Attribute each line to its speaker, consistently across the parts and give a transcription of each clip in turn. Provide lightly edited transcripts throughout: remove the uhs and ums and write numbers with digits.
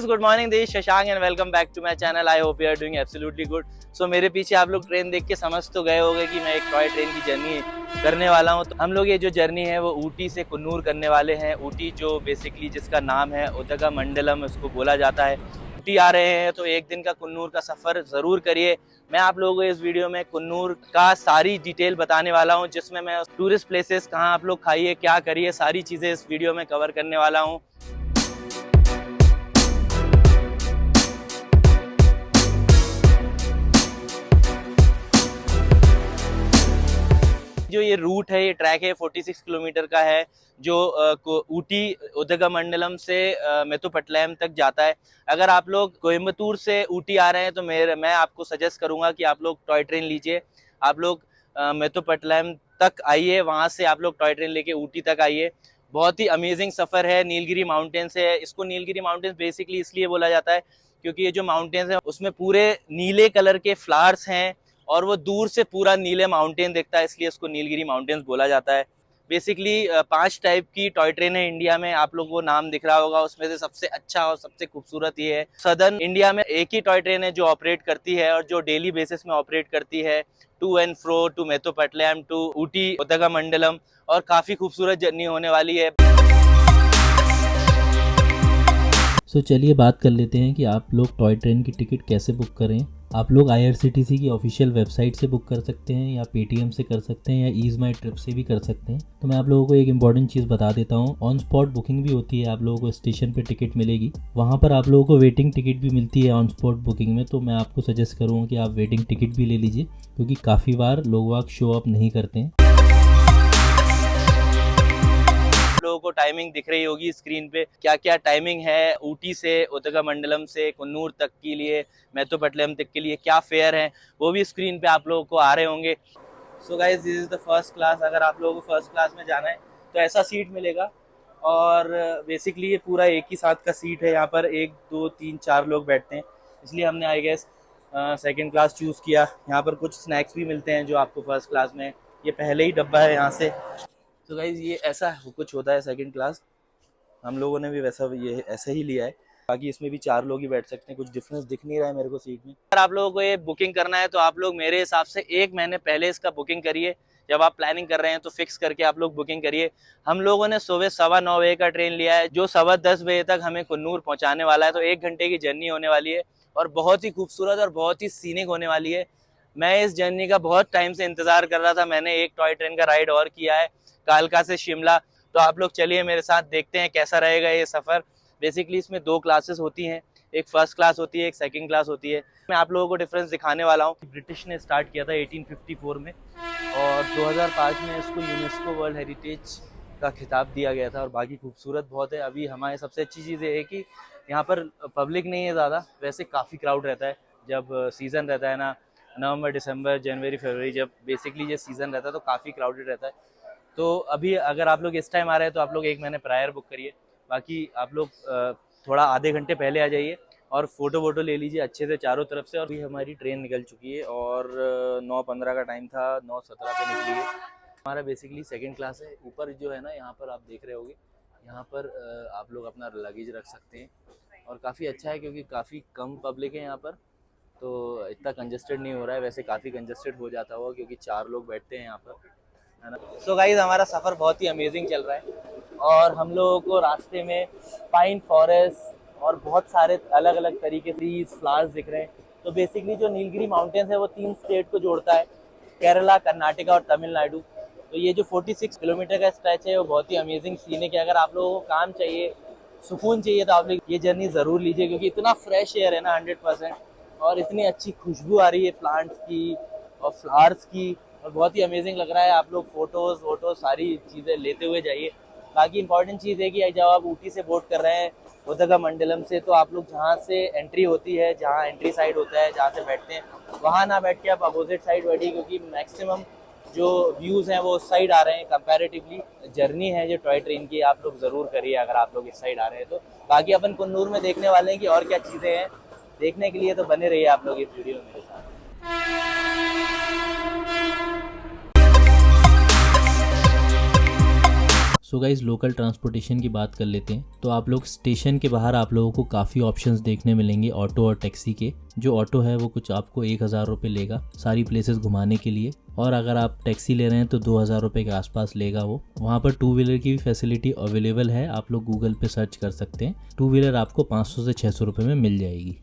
Speaker 1: guys, good morning. This is Shashank and welcome back to my channel. I hope you are doing absolutely good. So मेरे पीछे आप लोग train देख के समझ तो गए होंगे कि मैं एक टॉय ट्रेन की जर्नी करने वाला हूँ। तो हम लोग ये जो जर्नी है वो ऊटी से कुन्नूर करने वाले हैं। ऊटी जो बेसिकली जिसका नाम है उदगमंडलम उसको बोला जाता है। ऊटी आ रहे हैं तो एक दिन का कुन्नूर का सफ़र ज़रूर करिए। मैं आप लोगों को इस वीडियो में कुन्नूर का सारी डिटेल बताने वाला हूँ, जिसमें मैं टूरिस्ट प्लेसेस कहाँ आप लोग खाइए, क्या करिए, सारी चीज़ें इस वीडियो में कवर करने वाला हूँ। जो ये रूट है, ये ट्रैक है, 46 किलोमीटर का है, जो ऊटी उदगमंडलम से मेतुपटलैम तक जाता है। अगर आप लोग कोयम्बतूर से ऊटी आ रहे हैं तो मैं आपको सजेस्ट करूंगा कि आप लोग टॉय ट्रेन लीजिए। आप लोग मेतुपटलैम तक आइए, वहाँ से आप लोग टॉय ट्रेन लेके ऊटी तक आइए। बहुत ही अमेजिंग सफ़र है। नीलगिरी माउंटेन्स है, इसको नीलगिरी माउंटेन्स बेसिकली इसलिए बोला जाता है क्योंकि ये जो माउंटेन्स हैं उसमें पूरे नीले कलर के फ्लावर्स हैं और वो दूर से पूरा नीले माउंटेन दिखता है, इसलिए इसको नीलगिरी माउंटेन्स बोला जाता है। बेसिकली 5 टाइप की टॉय ट्रेन है इंडिया में, आप लोगों को नाम दिख रहा होगा। उसमें से सबसे अच्छा और सबसे खूबसूरत ये है। सदर्न इंडिया में एक ही टॉय ट्रेन है जो ऑपरेट करती है और जो डेली बेसिस में ऑपरेट करती है, to and fro, to Mettupalayam, to Ooty Udhagamandalam, और काफ़ी खूबसूरत जर्नी होने वाली है।
Speaker 2: चलिए बात कर लेते हैं कि आप लोग टॉय ट्रेन की टिकट कैसे बुक करें। आप लोग IRCTC की ऑफिशियल वेबसाइट से बुक कर सकते हैं या पेटीएम से कर सकते हैं या ईज़ माई ट्रिप से भी कर सकते हैं। तो मैं आप लोगों को एक इम्पॉर्टेंट चीज़ बता देता हूँ, ऑन स्पॉट बुकिंग भी होती है। आप लोगों को स्टेशन पे टिकट मिलेगी, वहाँ पर आप लोगों को वेटिंग टिकट भी मिलती है ऑन स्पॉट बुकिंग में। तो मैं आपको सजेस्ट करूँगा कि आप वेटिंग टिकट भी ले लीजिए, क्योंकि काफ़ी बार लोग वाग शो अप नहीं करते हैं।
Speaker 1: लोगों को टाइमिंग दिख रही होगी स्क्रीन पे, क्या क्या टाइमिंग है ऊटी से उदगमंडलम से कुन्नूर तक के लिए, मेतुपटलैम तक के लिए क्या फेयर है, वो भी स्क्रीन पे आप लोगों को आ रहे होंगे। So guys, this is the first class. अगर आप लोगों को फर्स्ट क्लास में जाना है तो ऐसा सीट मिलेगा, और बेसिकली ये पूरा एक ही साथ का सीट है। यहाँ पर 1 2 3 4 लोग बैठते हैं, इसलिए हमने I guess second class choose किया। यहाँ पर कुछ स्नैक्स भी मिलते हैं जो आपको फर्स्ट क्लास में, ये पहले ही डब्बा है यहाँ से। तो गाइज ये ऐसा कुछ होता है सेकंड क्लास। हम लोगों ने भी वैसा ये ऐसे ही लिया है। बाकी इसमें भी 4 लोग ही बैठ सकते हैं, कुछ डिफरेंस दिख नहीं रहा है मेरे को सीट में। अगर आप लोगों को ये बुकिंग करना है तो आप लोग मेरे हिसाब से 1 महीने पहले इसका बुकिंग करिए। जब आप प्लानिंग कर रहे हैं तो फिक्स करके आप लोग बुकिंग करिए। हम लोगों ने सुबह 9:15 बजे का ट्रेन लिया है, जो 10:15 बजे तक हमें कुन्नूर पहुँचाने वाला है। तो 1 घंटे की जर्नी होने वाली है और बहुत ही खूबसूरत और बहुत ही सीनिक होने वाली है। मैं इस जर्नी का बहुत टाइम से इंतज़ार कर रहा था। मैंने एक टॉय ट्रेन का राइड और किया है, कालका से शिमला। तो आप लोग चलिए मेरे साथ देखते हैं कैसा रहेगा ये सफ़र। बेसिकली इसमें 2 क्लासेस होती हैं, एक फर्स्ट क्लास होती है, एक सेकंड क्लास होती है। मैं आप लोगों को डिफरेंस दिखाने वाला हूँ। ब्रिटिश ने स्टार्ट किया था 1854 में, और 2005 में इसको यूनेस्को वर्ल्ड हेरिटेज का खिताब दिया गया था। और बाकी खूबसूरत बहुत है। अभी हमारे सबसे अच्छी चीज़ ये है कि यहाँ पर पब्लिक नहीं है ज़्यादा, वैसे काफ़ी क्राउड रहता है जब सीज़न रहता है ना, नवंबर, दिसंबर, जनवरी, फरवरी, जब बेसिकली ये सीज़न रहता है तो काफ़ी क्राउडेड रहता है। तो अभी अगर आप लोग इस टाइम आ रहे हैं तो आप लोग 1 महीने प्रायर बुक करिए। बाकी आप लोग थोड़ा आधे घंटे पहले आ जाइए और फ़ोटो वोटो ले लीजिए अच्छे से चारों तरफ से। और अभी हमारी ट्रेन निकल चुकी है और 9:15 का टाइम था, 9:17 पे निकली है। हमारा बेसिकली सेकंड क्लास है। ऊपर जो है ना, यहाँ पर आप देख रहे होंगे, यहाँ पर आप लोग अपना लगेज रख सकते हैं। और काफ़ी अच्छा है क्योंकि काफ़ी कम पब्लिक है यहाँ पर, तो इतना कंजस्टेड नहीं हो रहा है। वैसे काफ़ी कंजस्टेड हो जाता होगा क्योंकि 4 लोग बैठते हैं यहाँ पर, है ना। सो गाइज, हमारा सफ़र बहुत ही अमेजिंग चल रहा है और हम लोगों को रास्ते में पाइन फॉरेस्ट और बहुत सारे अलग अलग तरीके से फ्लावर्स दिख रहे हैं। तो बेसिकली जो नीलगिरी माउंटेन्स है वो 3 स्टेट को जोड़ता है, केरला, कर्नाटका और तमिलनाडु। तो ये जो 46 किलोमीटर का स्ट्रेच है वो बहुत ही अमेजिंग सीन है। अगर आप लोगों को काम चाहिए, सुकून चाहिए, तो आप लोग ये जर्नी ज़रूर लीजिए, क्योंकि इतना फ्रेश एयर है ना 100%, और इतनी अच्छी खुशबू आ रही है प्लांट्स की और फ्लावर्स की, और बहुत ही अमेजिंग लग रहा है। आप लोग फ़ोटोज़ वोटोज़ सारी चीज़ें लेते हुए जाइए। बाकी इंपॉर्टेंट चीज़ है कि जब आप ऊटी से बोट कर रहे हैं उदगमंडलम से, तो आप लोग जहाँ से एंट्री होती है, जहाँ एंट्री साइड होता है, जहाँ से बैठते हैं, वहाँ ना बैठ के आप अपोजिट साइड बैठिए, क्योंकि मैक्सिमम जो व्यूज़ हैं वो उस साइड आ रहे हैं कंपैरेटिवली। जर्नी है जो टॉय ट्रेन की, आप लोग ज़रूर करिए अगर आप लोग इस साइड आ रहे हैं तो। बाकी अपन कुन्नूर में देखने वाले हैं कि और क्या चीज़ें हैं। देखने के लिए तो बने रहिए आप लोग इस वीडियो में मेरे साथ।
Speaker 2: सो गाइस लोकल ट्रांसपोर्टेशन की बात कर लेते हैं। तो आप लोग स्टेशन के बाहर आप लोगों को काफ़ी ऑप्शंस देखने मिलेंगे ऑटो और टैक्सी के। जो ऑटो है वो कुछ आपको 1000 रुपये लेगा सारी प्लेसेस घुमाने के लिए, और अगर आप टैक्सी ले रहे हैं तो 2000 रुपये के आसपास लेगा वो। वहाँ पर 2 व्हीलर की भी फैसिलिटी अवेलेबल है, आप लोग गूगल पे सर्च कर सकते हैं। 2 व्हीलर आपको 500 से 600 रुपये में मिल जाएगी।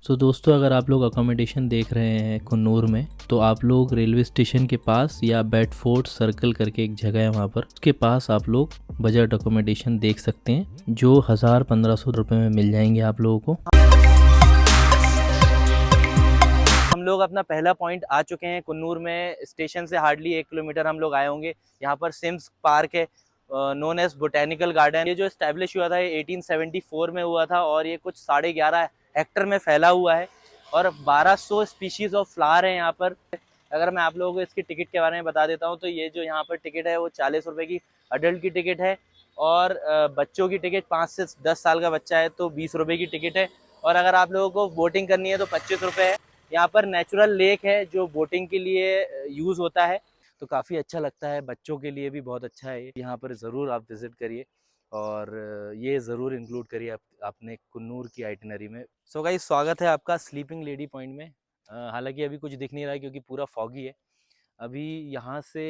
Speaker 2: सो दोस्तों, अगर आप लोग अकोमोडेशन देख रहे हैं कुन्नूर में, तो आप लोग रेलवे स्टेशन के पास या बेडफोर्ड सर्कल करके एक जगह है वहाँ पर, उसके पास आप लोग बजट अकोमोडेशन देख सकते हैं जो 1000-1500 रुपये में मिल जाएंगे आप लोगों को।
Speaker 1: हम लोग अपना पहला पॉइंट आ चुके हैं कुन्नूर में। स्टेशन से हार्डली 1 किलोमीटर हम लोग आए होंगे। यहाँ पर सिम्स पार्क है, नोन एज बोटेनिकल गार्डन। ये जो इस्टेब्लिश हुआ था ये 1874 में हुआ था और ये कुछ 11.5 हेक्टर में फैला हुआ है और 1200 स्पीशीज ऑफ फ्लावर है यहाँ पर। अगर मैं आप लोगों को इसकी टिकट के बारे में बता देता हूँ तो ये जो यहाँ पर टिकट है वो 40 रुपये की अडल्ट की टिकट है, और बच्चों की टिकट 5 से 10 साल का बच्चा है तो 20 रुपये की टिकट है, और अगर आप लोगों को बोटिंग करनी है तो 25 रुपये है। यहाँ पर नेचुरल लेक है जो बोटिंग के लिए यूज़ होता है, तो काफ़ी अच्छा लगता है, बच्चों के लिए भी बहुत अच्छा है। यहाँ पर ज़रूर आप विज़िट करिए और ये ज़रूर इंक्लूड करिए आपने कुन्नूर की आइटिनरी में। सो गाइस, स्वागत है आपका स्लीपिंग लेडी पॉइंट में। हालांकि अभी कुछ दिख नहीं रहा है क्योंकि पूरा फॉगी है। अभी यहाँ से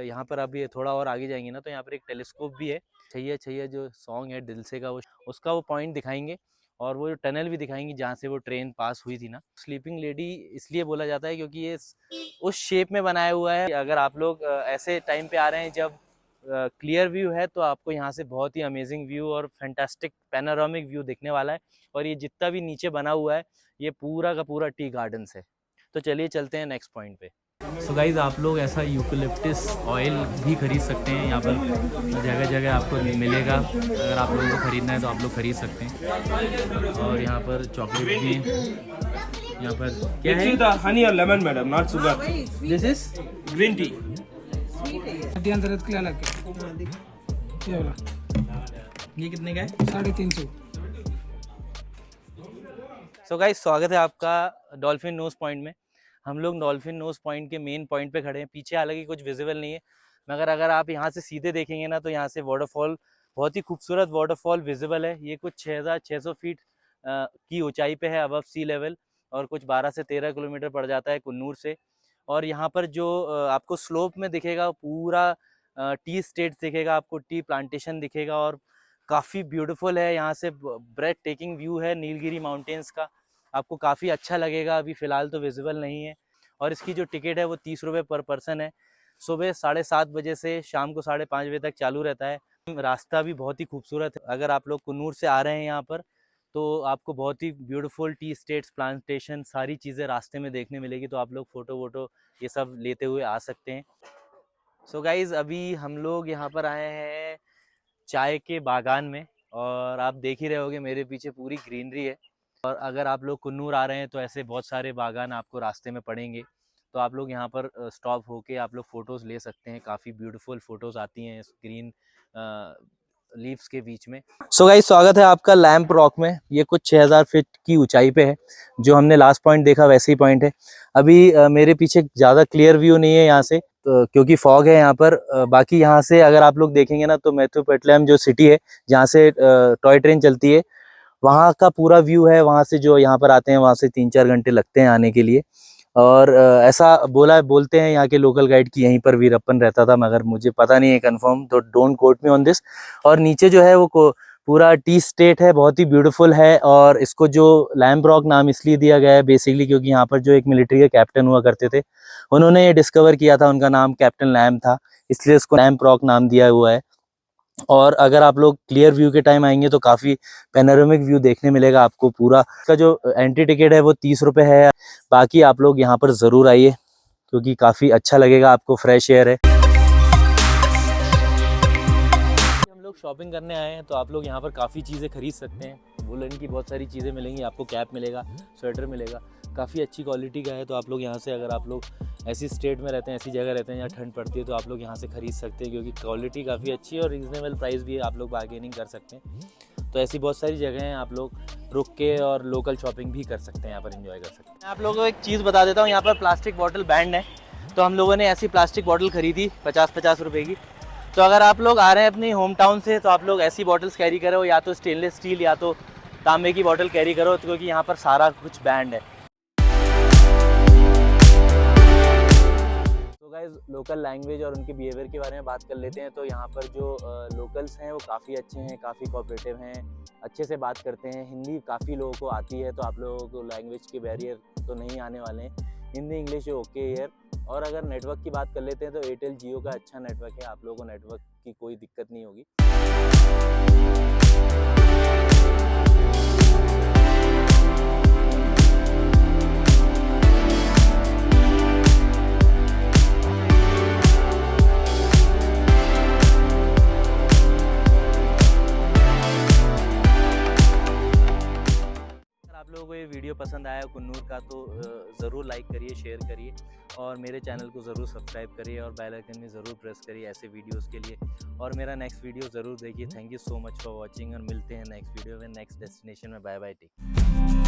Speaker 1: यहाँ पर अभी थोड़ा और आगे जाएंगे ना तो यहाँ पर एक टेलीस्कोप भी है। छैया छैया जो सॉन्ग है दिलसे का, उसका वो पॉइंट दिखाएंगे और वो जो टनल भी दिखाएंगी जहाँ से वो ट्रेन पास हुई थी ना। स्लीपिंग लेडी इसलिए बोला जाता है क्योंकि ये उस शेप में बनाया हुआ है। अगर आप लोग ऐसे टाइम पे आ रहे हैं जब क्लियर व्यू है तो आपको यहाँ से बहुत ही अमेजिंग व्यू और फैंटास्टिक पैनोरामिक व्यू दिखने वाला है। और ये जितना भी नीचे बना हुआ है ये पूरा का पूरा टी गार्डन्स है। तो चलिए चलते हैं नेक्स्ट पॉइंट पे। सो गाइज, आप लोग ऐसा यूकलिप्टस ऑयल भी खरीद सकते हैं। यहाँ पर जगह जगह आपको मिलेगा। अगर आप लोगों को ख़रीदना है तो आप लोग खरीद सकते हैं। और यहाँ पर चॉकलेट भी यहाँ पर क्या है,
Speaker 3: हनी और lemon madam, not sugar.
Speaker 1: This is
Speaker 3: green tea.
Speaker 1: ये कितने का है?
Speaker 4: 350।
Speaker 1: सो गाइस, स्वागत है आपका डॉल्फिन नोज पॉइंट में। हम लोग डॉल्फिन नोज पॉइंट के मेन पॉइंट पे खड़े हैं। पीछे हालांकि कुछ विजिबल नहीं है, मगर अगर आप यहाँ से सीधे देखेंगे ना तो यहाँ से वाटरफॉल, बहुत ही खूबसूरत वाटरफॉल विजिबल है। ये कुछ 6600 फीट की ऊंचाई पे है अबव सी लेवल, और कुछ 12 से 13 किलोमीटर पड़ जाता है कुन्नूर से। और यहाँ पर जो आपको स्लोप में दिखेगा पूरा टी स्टेट दिखेगा, आपको टी प्लांटेशन दिखेगा और काफ़ी ब्यूटीफुल है। यहाँ से ब्रेथ टेकिंग व्यू है नीलगिरी माउंटेन्स का, आपको काफ़ी अच्छा लगेगा। अभी फ़िलहाल तो विजिबल नहीं है। और इसकी जो टिकट है वो 30 रुपये पर पर्सन है। सुबह 7:30 बजे से शाम को 5:30 बजे तक चालू रहता है। रास्ता भी बहुत ही खूबसूरत है। अगर आप लोग कुन्नूर से आ रहे हैं यहाँ पर तो आपको बहुत ही ब्यूटीफुल टी स्टेट्स, प्लांटेशन, सारी चीज़ें रास्ते में देखने मिलेगी। तो आप लोग फ़ोटो वोटो ये सब लेते हुए आ सकते हैं। सो गाइज़, अभी हम लोग यहाँ पर आए हैं चाय के बागान में, और आप देख ही रहे होगे मेरे पीछे पूरी ग्रीनरी है। और अगर आप लोग कुन्नूर आ रहे हैं तो ऐसे बहुत सारे बागान आपको रास्ते में पड़ेंगे, तो आप लोग यहाँ पर स्टॉप होके आप लोग फ़ोटोज़ ले सकते हैं। काफ़ी ब्यूटीफुल फ़ोटोज़ आती हैं इस ग्रीन लीव्स के बीच में। सो गाइस, स्वागत है आपका लैंप रॉक में। ये कुछ 6000 फीट की ऊंचाई पे है। जो हमने लास्ट पॉइंट देखा वैसे ही पॉइंट है। अभी मेरे पीछे ज़्यादा क्लियर व्यू नहीं है यहाँ से क्योंकि फॉग है यहाँ पर। बाकी यहाँ से अगर आप लोग देखेंगे ना तो मेट्रोपोलिटन जो सिटी है जहाँ से टॉय ट्रेन चलती है वहाँ का पूरा व्यू है। वहाँ से जो यहाँ पर आते हैं वहाँ से 3-4 घंटे लगते हैं आने के लिए। और ऐसा बोलते हैं यहाँ के लोकल गाइड की यहीं पर वीरप्पन रहता था, मगर मुझे पता नहीं है कंफर्म, तो don't quote me on this. और नीचे जो है वो पूरा टी स्टेट है, बहुत ही ब्यूटीफुल है। और इसको जो लैम्प रॉक नाम इसलिए दिया गया है बेसिकली क्योंकि यहाँ पर जो एक मिलिट्री के कैप्टन हुआ करते थे उन्होंने ये डिस्कवर किया था, उनका नाम कैप्टन लैम्प था, इसलिए इसको लैम्प रॉक नाम दिया हुआ है। और अगर आप लोग क्लियर व्यू के टाइम आएंगे तो काफ़ी पैनोरामिक व्यू देखने मिलेगा आपको पूरा। इसका जो एंट्री टिकट है वो 30 रुपये है। बाकी आप लोग यहाँ पर ज़रूर आइए क्योंकि काफ़ी अच्छा लगेगा आपको, फ्रेश एयर है। हम लोग शॉपिंग करने आए हैं तो आप लोग यहाँ पर काफ़ी चीज़ें खरीद सकते हैं। वुलन की बहुत सारी चीज़ें मिलेंगी आपको, कैप मिलेगा, स्वेटर मिलेगा, काफ़ी अच्छी क्वालिटी का है। तो आप लोग यहाँ से, अगर आप लोग ऐसी स्टेट में रहते हैं, ऐसी जगह रहते हैं जहाँ ठंड पड़ती है, तो आप लोग यहाँ से खरीद सकते हैं क्योंकि क्वालिटी काफ़ी अच्छी है और रीज़नेबल प्राइस भी है। आप लोग बार्गेनिंग कर सकते हैं। तो ऐसी बहुत सारी जगह हैं, आप लोग रुक के और लोकल शॉपिंग भी कर सकते हैं, यहाँ पर एंजॉय कर सकते हैं। मैं आप लोगों को एक चीज़ बता देता हूँ, यहाँ पर प्लास्टिक बॉटल बैंड है। तो हम लोगों ने ऐसी प्लास्टिक बॉटल खरीदी 50-50 रुपए की। तो अगर आप लोग आ रहे हैं अपनी होम टाउन से तो आप लोग ऐसी बॉटल्स कैरी करो, या तो स्टेनलेस स्टील या तो तांबे की बॉटल कैरी करो, क्योंकि यहाँ पर सारा कुछ बैंड है। तो गाइस लोकल लैंग्वेज और उनके बिहेवियर के बारे में बात कर लेते हैं। तो यहाँ पर जो लोकल्स हैं वो काफ़ी अच्छे हैं, काफ़ी कोऑपरेटिव हैं, अच्छे से बात करते हैं। हिंदी काफ़ी लोगों को आती है, तो आप लोगों को लैंग्वेज के बैरियर तो नहीं आने वाले हैं। हिंदी इंग्लिश ओके है। और अगर नेटवर्क की बात कर लेते हैं तो एयरटेल जियो का अच्छा नेटवर्क है, आप लोगों को नेटवर्क की कोई दिक्कत नहीं होगी। आप लोगों को ये वीडियो पसंद आया कुन्नूर का तो ज़रूर लाइक करिए, शेयर करिए और मेरे चैनल को ज़रूर सब्सक्राइब करिए और बेल आइकन में ज़रूर प्रेस करिए ऐसे वीडियोस के लिए। और मेरा नेक्स्ट वीडियो ज़रूर देखिए। Thank you so much for watching और मिलते हैं नेक्स्ट वीडियो में, नेक्स्ट डेस्टिनेशन में। Bye bye, take.